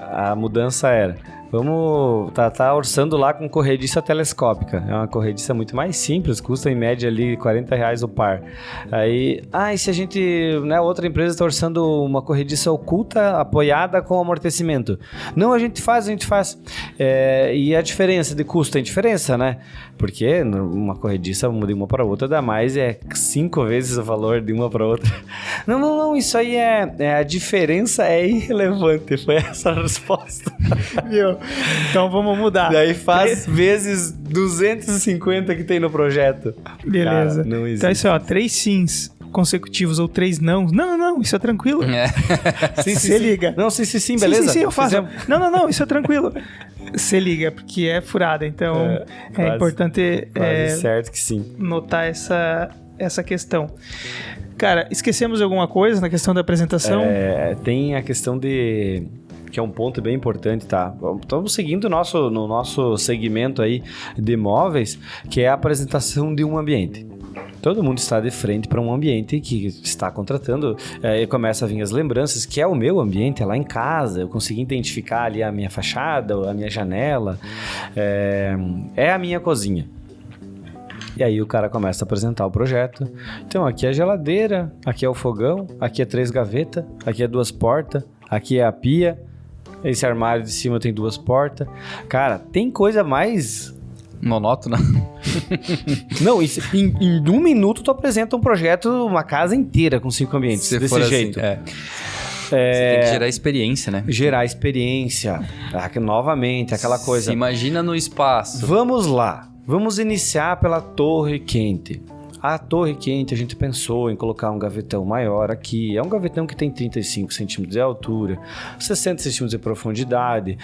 a mudança era... Vamos tá orçando lá com corrediça telescópica. É uma corrediça muito mais simples, custa em média ali R$40 o par. Aí, e se a gente, outra empresa está orçando uma corrediça oculta apoiada com amortecimento? Não, a gente faz. E a diferença de custo tem diferença, né? Porque uma corrediça de uma para outra dá mais, 5 vezes o valor de uma para outra. Não, isso aí a diferença é irrelevante. Foi essa a resposta. Viu? Então vamos mudar. Daí faz vezes 250 que tem no projeto. Beleza. Cara, não existe. Então isso 3 sims consecutivos ou 3 não. Não, isso é tranquilo. Você liga. Não, sim, beleza. Sim, eu faço. Não, isso é tranquilo. Você liga, porque é furada. Então é importante certo que sim. Notar essa questão. Cara, esquecemos de alguma coisa na questão da apresentação? Tem a questão de... que é um ponto bem importante, tá? Estamos seguindo no nosso segmento aí de imóveis, que é a apresentação de um ambiente. Todo mundo está de frente para um ambiente que está contratando, e começa a vir as lembranças, que é o meu ambiente, é lá em casa, eu consegui identificar ali a minha fachada, a minha janela, é a minha cozinha. E aí o cara começa a apresentar o projeto. Então aqui é a geladeira, aqui é o fogão, aqui é 3 gavetas, aqui é 2 portas, aqui é a pia, esse armário de cima tem 2 portas. Cara, tem coisa mais... monótona. Não, em 1 minuto tu apresenta um projeto, uma casa inteira com 5 ambientes, se desse jeito. Assim, você tem que gerar experiência, né? Gerar experiência. Novamente, aquela coisa. Se imagina no espaço. Vamos lá. Vamos iniciar pela torre quente. A torre quente, a gente pensou em colocar um gavetão maior aqui. É um gavetão que tem 35 centímetros de altura, 60 centímetros de profundidade.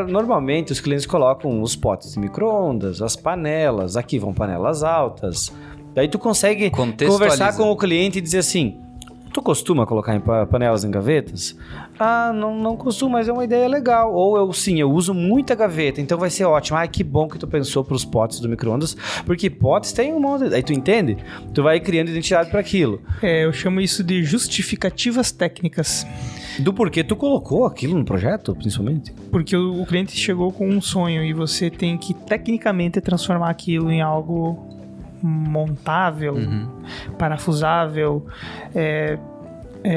Normalmente, os clientes colocam os potes de micro-ondas, as panelas. Aqui vão panelas altas. Daí tu consegue conversar com o cliente e dizer assim... Tu costuma colocar panelas em gavetas? Não costumo, mas é uma ideia legal. Ou eu uso muita gaveta, então vai ser ótimo. Que bom que tu pensou pros potes do micro-ondas, porque potes tem um monte. Aí tu entende? Tu vai criando identidade para aquilo. Eu chamo isso de justificativas técnicas. Do porquê tu colocou aquilo no projeto, principalmente? Porque o cliente chegou com um sonho e você tem que, tecnicamente, transformar aquilo em algo montável, parafusável,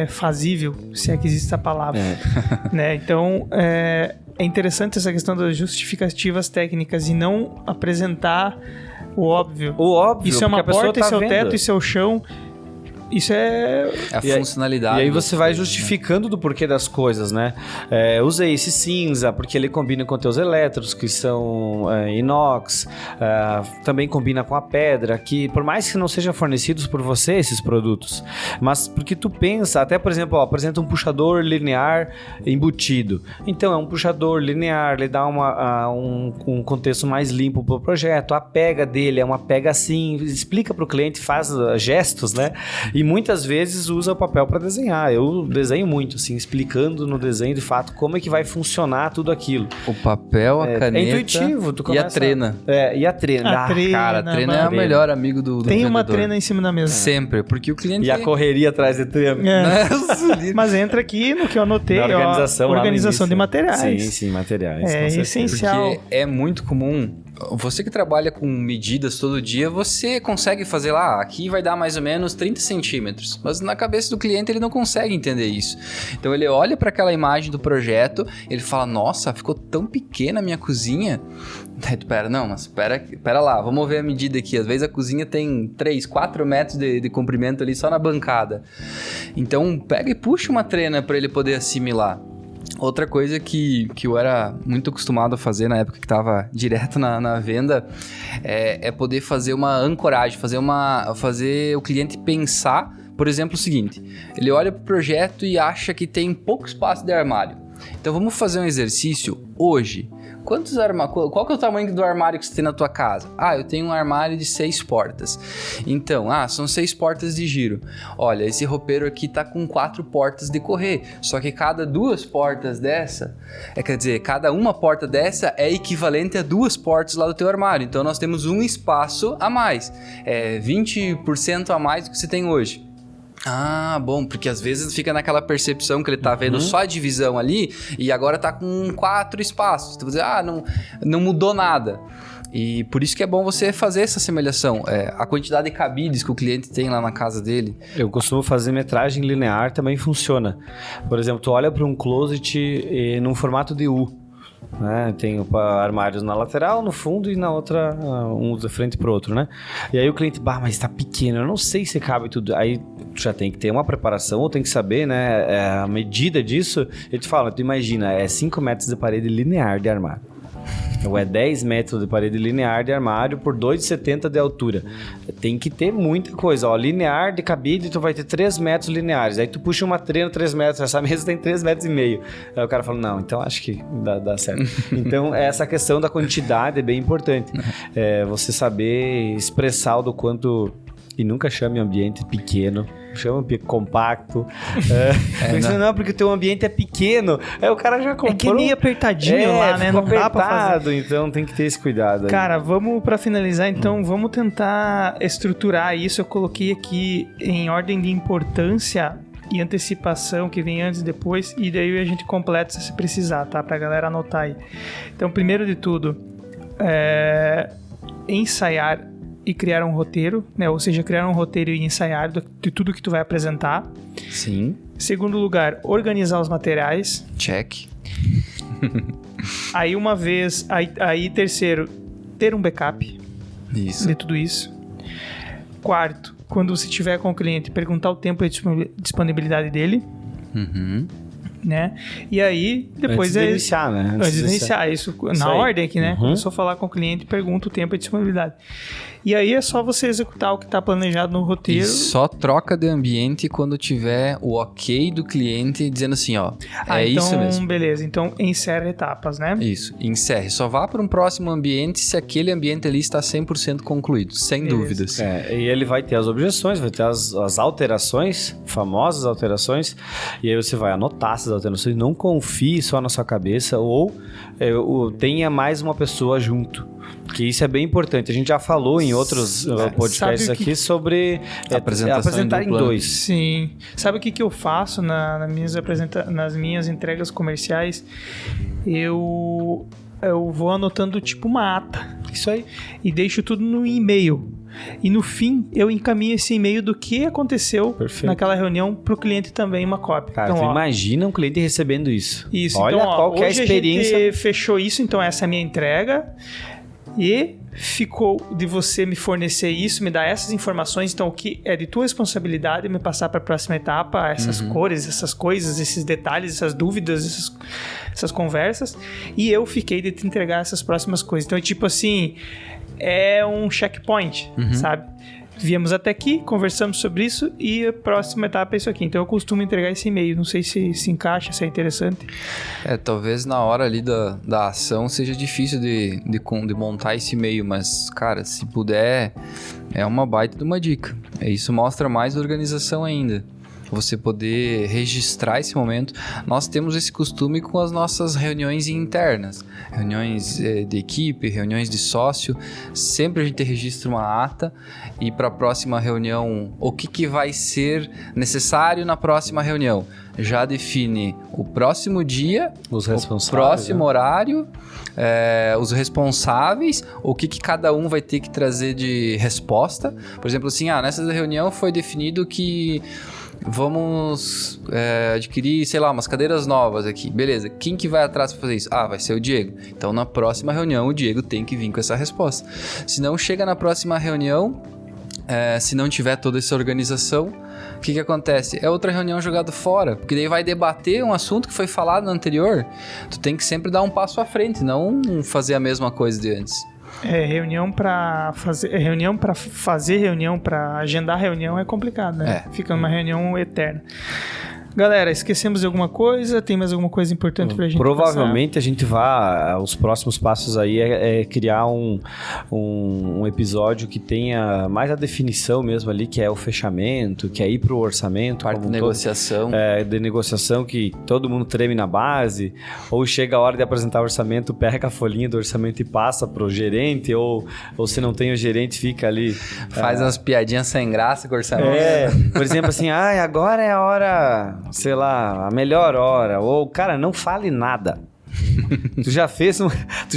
fazível, se é que existe essa palavra. Né? Então, é interessante essa questão das justificativas técnicas e não apresentar o óbvio. O óbvio, isso é uma porta, isso é o vendo. teto, isso é o chão. Isso é a funcionalidade. E aí você vai justificando do porquê das coisas, né? Usei esse cinza porque ele combina com teus elétrons, que são inox. Também combina com a pedra, que por mais que não sejam fornecidos por você esses produtos, mas porque tu pensa, até por exemplo, apresenta um puxador linear embutido. Então é um puxador linear, ele dá um contexto mais limpo pro projeto. A pega dele é uma pega assim, explica pro cliente, faz gestos, né? E muitas vezes usa o papel para desenhar. Eu desenho muito, assim, explicando no desenho de fato como é que vai funcionar tudo aquilo. O papel, a caneta. É intuitivo. Tu começa... E a trena. E a trena. Cara, a trena é o melhor amigo do Tem vendedor. uma trena em cima da mesa. Sempre, porque o cliente... E a correria atrás de trena. Mas entra aqui no que eu anotei, organização de materiais. Sim, materiais. É essencial. Porque é muito comum. Você que trabalha com medidas todo dia, você consegue fazer lá, aqui vai dar mais ou menos 30 centímetros, mas na cabeça do cliente ele não consegue entender isso. Então ele olha para aquela imagem do projeto, ele fala, nossa, ficou tão pequena a minha cozinha. Aí tu pera lá, vamos ver a medida aqui. Às vezes a cozinha tem 3, 4 metros de comprimento ali só na bancada. Então pega e puxa uma trena para ele poder assimilar. Outra coisa que eu era muito acostumado a fazer na época que estava direto na venda é poder fazer uma ancoragem, fazer o cliente pensar, por exemplo, o seguinte, ele olha para o projeto e acha que tem pouco espaço de armário. Então vamos fazer um exercício hoje. Quantos armários? Qual que é o tamanho do armário que você tem na tua casa? Eu tenho um armário de 6 portas. Então, são 6 portas de giro. Olha, esse roupeiro aqui tá com 4 portas de correr. Só que cada 2 portas dessa, cada uma porta dessa é equivalente a 2 portas lá do teu armário. Então nós temos um espaço a mais. 20% a mais do que você tem hoje. Bom, porque às vezes fica naquela percepção que ele tá vendo só a divisão ali e agora tá com 4 espaços. Então você não mudou nada. E por isso que é bom você fazer essa assemelhação. A quantidade de cabides que o cliente tem lá na casa dele. Eu costumo fazer metragem linear, também funciona. Por exemplo, tu olha para um closet num formato de U. Tem armários na lateral, no fundo e na outra, um de frente pro outro, né? E aí o cliente, mas tá pequeno, eu não sei se cabe tudo. Aí tu já tem que ter uma preparação, ou tem que saber, né, a medida disso. E tu fala, tu imagina, 5 metros de parede linear de armário. Ou 10 metros de parede linear de armário por 2,70 de altura. Tem que ter muita coisa. Linear de cabide, tu vai ter 3 metros lineares. Aí tu puxa uma trena 3 metros. Essa mesa tem 3,5 metros. Aí o cara fala, não, então acho que dá certo. Então, essa questão da quantidade é bem importante. Você expressar o do quanto... E nunca chame ambiente pequeno. Chama compacto. Não, porque o teu ambiente é pequeno. Aí o cara já comprou. É que nem apertadinho lá, né? Não dá pra fazer. Então tem que ter esse cuidado aí. Cara, vamos pra finalizar então, vamos tentar estruturar isso. Eu coloquei aqui em ordem de importância e antecipação, que vem antes e depois, e daí a gente completa se precisar, tá? Pra galera anotar aí. Então, primeiro de tudo, ensaiar e criar um roteiro, né? Ou seja, criar um roteiro e ensaiar de tudo que tu vai apresentar. Sim. Segundo lugar, organizar os materiais. Check. Aí terceiro, ter um backup. Isso. De tudo isso. Quarto, quando você estiver com o cliente, perguntar o tempo e a disponibilidade dele. Né? E aí, depois antes de iniciar, né? Antes de iniciar, isso na ordem aqui, né? Começou a falar com o cliente, pergunta o tempo e a disponibilidade. E aí é só você executar o que está planejado no roteiro. E só troca de ambiente quando tiver o ok do cliente dizendo assim, isso mesmo. Beleza, então encerra etapas, né? Isso, encerre. Só vá para um próximo ambiente se aquele ambiente ali está 100% concluído, sem dúvidas. E ele vai ter as objeções, vai ter as alterações, famosas alterações, e aí você vai anotar essas alterações, não confie só na sua cabeça ou tenha mais uma pessoa junto. Que isso é bem importante. A gente já falou em outros podcasts aqui sobre apresentar em 2. Sim. Sabe o que eu faço nas minhas entregas comerciais? Eu vou anotando tipo uma ata. Isso aí. E deixo tudo no e-mail. E no fim, eu encaminho esse e-mail do que aconteceu naquela reunião para o cliente também, uma cópia. Cara, então, imagina um cliente recebendo isso. Isso. Olha então, qual que é a experiência. A gente fechou isso, então essa é a minha entrega. E ficou de você me fornecer isso, me dar essas informações, então o que é de tua responsabilidade me passar para a próxima etapa, essas cores, essas coisas, esses detalhes, essas dúvidas, essas conversas, e eu fiquei de te entregar essas próximas coisas. Então, tipo assim, é um checkpoint, sabe? Viemos até aqui, conversamos sobre isso e a próxima etapa é isso aqui. Então eu costumo entregar esse e-mail. Não sei se encaixa, se é interessante. Talvez na hora ali da ação seja difícil de montar esse e-mail, mas, cara, se puder, é uma baita de uma dica. Isso mostra mais organização ainda. Você poder registrar esse momento. Nós temos esse costume com as nossas reuniões internas, reuniões de equipe, reuniões de sócio, sempre a gente registra uma ata e para a próxima reunião, o que vai ser necessário na próxima reunião? Já define o próximo dia, o próximo horário, os responsáveis, o que cada um vai ter que trazer de resposta. Por exemplo, assim, nessa reunião foi definido que vamos adquirir, sei lá, umas cadeiras novas aqui. Beleza, quem que vai atrás para fazer isso? Vai ser o Diego. Então, na próxima reunião, o Diego tem que vir com essa resposta. Se não chega na próxima reunião, se não tiver toda essa organização, o que acontece? É outra reunião jogada fora, porque daí vai debater um assunto que foi falado no anterior. Tu tem que sempre dar um passo à frente, não fazer a mesma coisa de antes. Reunião para fazer reunião, para agendar reunião é complicado, né? Fica numa reunião eterna. Galera, esquecemos de alguma coisa? Tem mais alguma coisa importante pra gente Provavelmente passar? A gente vai... Os próximos passos aí é criar um episódio que tenha mais a definição mesmo ali, que é o fechamento, que é ir pro orçamento. Parte de negociação. De negociação, que todo mundo treme na base, ou chega a hora de apresentar o orçamento, pega a folhinha do orçamento e passa pro gerente, ou se não tem o gerente, fica ali... Faz umas piadinhas sem graça com o orçamento. Por exemplo, assim, agora é a hora... sei lá, a melhor hora, ou, cara, não fale nada. Tu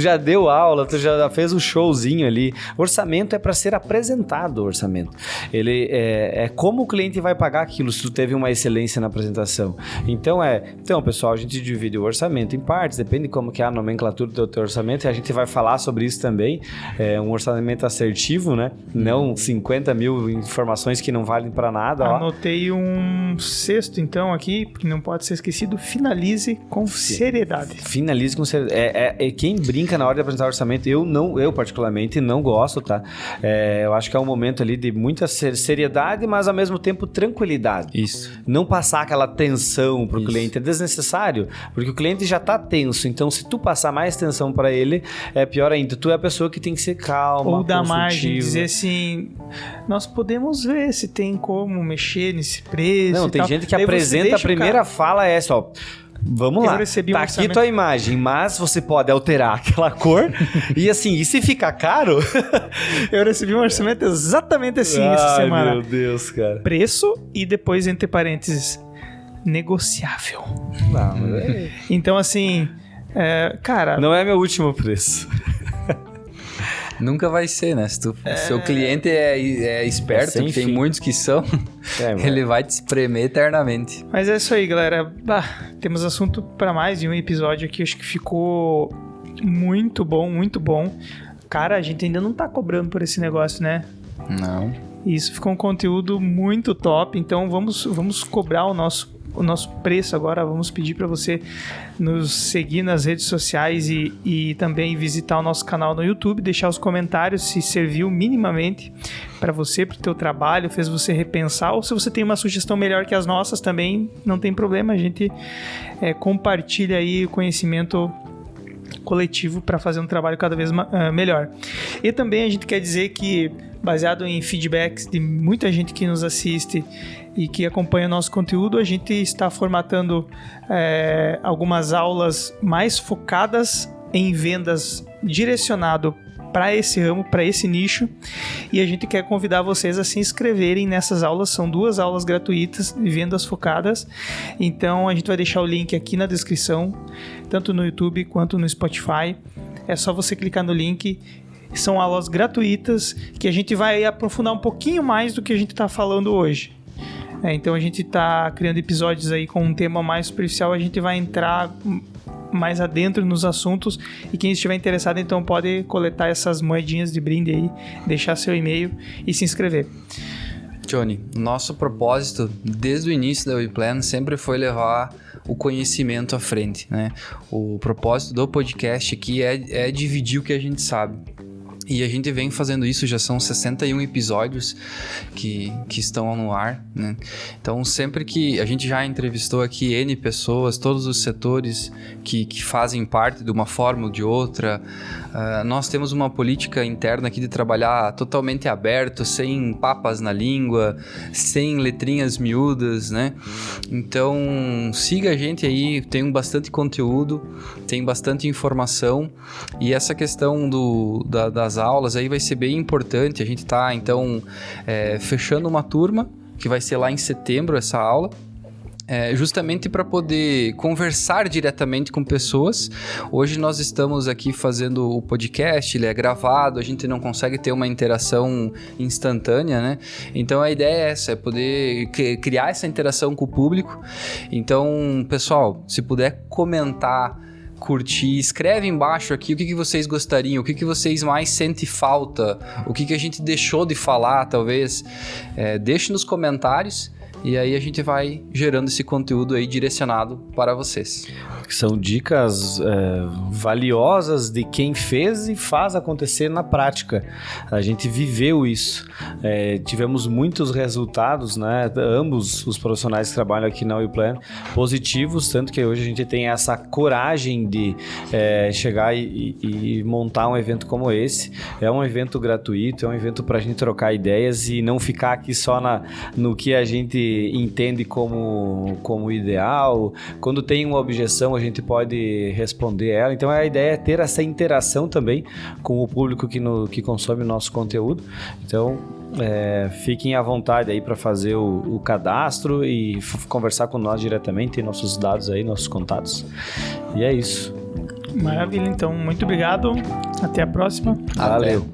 já deu aula, tu já fez um showzinho ali. Orçamento é para ser apresentado, o orçamento. Ele é como o cliente vai pagar aquilo se tu teve uma excelência na apresentação. Então, pessoal, a gente divide o orçamento em partes, depende de como que é a nomenclatura do teu orçamento, e a gente vai falar sobre isso também. É um orçamento assertivo, né? Não 50 mil informações que não valem para nada. Anotei um sexto, então, aqui, porque não pode ser esquecido: finalize com seriedade. Finalize com seriedade. Quem brinca na hora de apresentar o orçamento, eu particularmente não gosto, tá? Eu acho que é um momento ali de muita seriedade, mas ao mesmo tempo tranquilidade. Isso. Não passar aquela tensão pro cliente, é desnecessário, porque o cliente já tá tenso, então se tu passar mais tensão para ele, é pior ainda. Tu é a pessoa que tem que ser calma, ou dar margem, dizer assim, nós podemos ver se tem como mexer nesse preço. Não, tem gente que apresenta a primeira fala ó, vamos lá, tá aqui tua imagem, mas você pode alterar aquela cor e assim, e se ficar caro? Eu recebi um orçamento exatamente assim essa semana. Meu Deus, cara. Preço e depois, entre parênteses, negociável. Não, então assim, cara... Não é meu último preço. Nunca vai ser, né? Se seu cliente é esperto, que tem muitos que são, ele vai te espremer eternamente. Mas é isso aí, galera. Temos assunto para mais de um episódio aqui. Acho que ficou muito bom, muito bom. Cara, a gente ainda não tá cobrando por esse negócio, né? Não. Isso ficou um conteúdo muito top. Então vamos cobrar o nosso preço agora. Vamos pedir para você nos seguir nas redes sociais e também visitar o nosso canal no YouTube, deixar os comentários se serviu minimamente para você, para o teu trabalho, fez você repensar, ou se você tem uma sugestão melhor que as nossas também, não tem problema, a gente compartilha aí o conhecimento coletivo para fazer um trabalho cada vez melhor. E também a gente quer dizer que, baseado em feedbacks de muita gente que nos assiste e que acompanha o nosso conteúdo, a gente está formatando algumas aulas mais focadas em vendas, direcionado para esse ramo, para esse nicho, e a gente quer convidar vocês a se inscreverem nessas aulas. São 2 aulas gratuitas de vendas focadas, então a gente vai deixar o link aqui na descrição, tanto no YouTube quanto no Spotify. É só você clicar no link. São aulas gratuitas que a gente vai aprofundar um pouquinho mais do que a gente está falando hoje. Então a gente está criando episódios aí com um tema mais superficial, a gente vai entrar mais adentro nos assuntos, e quem estiver interessado então pode coletar essas moedinhas de brinde aí, deixar seu e-mail e se inscrever. Johnny, nosso propósito desde o início da WePlan sempre foi levar o conhecimento à frente, né? O propósito do podcast aqui é dividir o que a gente sabe. E a gente vem fazendo isso, já são 61 episódios que estão no ar, né? Então, sempre que a gente já entrevistou aqui N pessoas, todos os setores que fazem parte de uma forma ou de outra, nós temos uma política interna aqui de trabalhar totalmente aberto, sem papas na língua, sem letrinhas miúdas, né? Então, siga a gente aí, tem bastante conteúdo, tem bastante informação, e essa questão das aulas aí vai ser bem importante. A gente tá então fechando uma turma que vai ser lá em setembro, essa aula, justamente para poder conversar diretamente com pessoas. Hoje nós estamos aqui fazendo o podcast, ele é gravado, a gente não consegue ter uma interação instantânea, né? Então a ideia é essa, é poder criar essa interação com o público. Então, pessoal, se puder comentar, curtir, escreve embaixo aqui o que vocês gostariam, o que vocês mais sentem falta, o que a gente deixou de falar, talvez. Deixe nos comentários, e aí a gente vai gerando esse conteúdo aí direcionado para vocês. São dicas valiosas de quem fez e faz acontecer na prática. A gente viveu isso. Tivemos muitos resultados, né? Ambos os profissionais que trabalham aqui na WePlan, positivos, tanto que hoje a gente tem essa coragem de chegar e montar um evento como esse. É um evento gratuito, é um evento para a gente trocar ideias e não ficar aqui só no que a gente entende como ideal. Quando tem uma objeção, a gente pode responder ela. Então a ideia é ter essa interação também com o público que consome o nosso conteúdo. Então fiquem à vontade aí para fazer o cadastro e conversar com nós diretamente. Tem nossos dados aí, nossos contatos. E é isso. Maravilha, então muito obrigado, até a próxima. Valeu.